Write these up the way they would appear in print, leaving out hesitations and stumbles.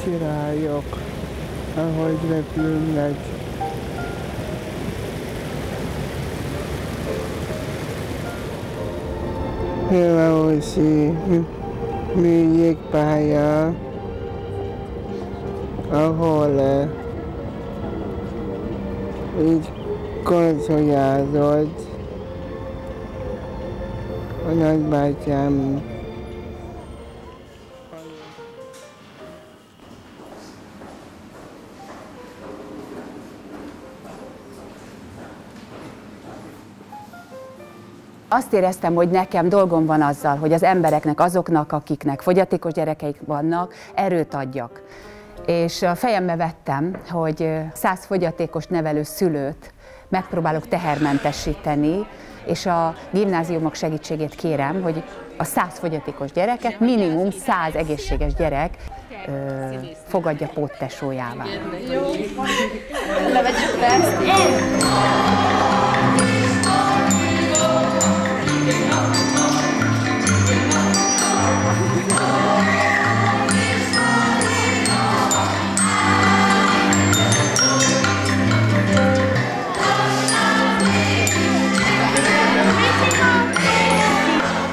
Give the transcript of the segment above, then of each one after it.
Sirályok, ahogy repülnek. Hőausi műjégpálya, ahol így konzoljázott a nagybátyám. Azt éreztem, hogy nekem dolgom van azzal, hogy az embereknek, azoknak, akiknek fogyatékos gyerekeik vannak, erőt adjak. És a fejembe vettem, hogy 100 fogyatékos nevelő szülőt megpróbálok tehermentesíteni, és a gimnáziumok segítségét kérem, hogy a 100 fogyatékos gyereket, minimum 100 egészséges gyerek fogadja póttesójává. Jó, levegyük le ezt.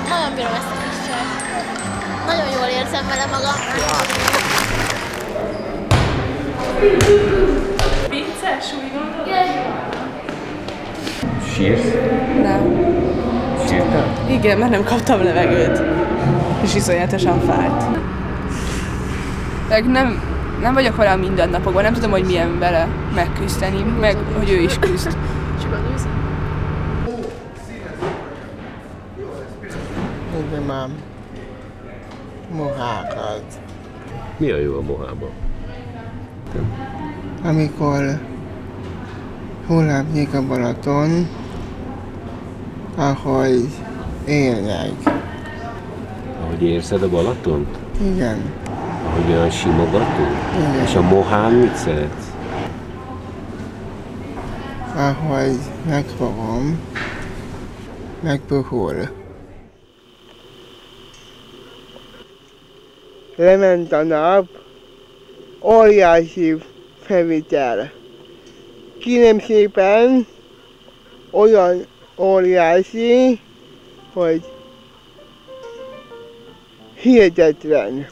Nagyon bírom ezt a kis csajt. Nagyon jól érzem vele magam. Vicces, úgy gondolod? Sírsz? Nem. Sírtál? Igen, mert nem kaptam levegőt. És iszonyatosan fájt. Nem vagyok vele a mindennapokban, nem tudom, hogy milyen vele megküzdeni, meg hogy ő is küzd. Igen, már mohákat. Mi a jó a mohában? Amikor hullámzik a Balaton, ahogy élnek. Ahogy érzed a Balatont? Igen. Ahogy olyan simogató? Igen. És a mohán mit szeretsz? Ahogy megfogom, megpuhul. Lement a nap, óriási felvitel. Kérem szépen, olyan óriási, hogy hihetetlen.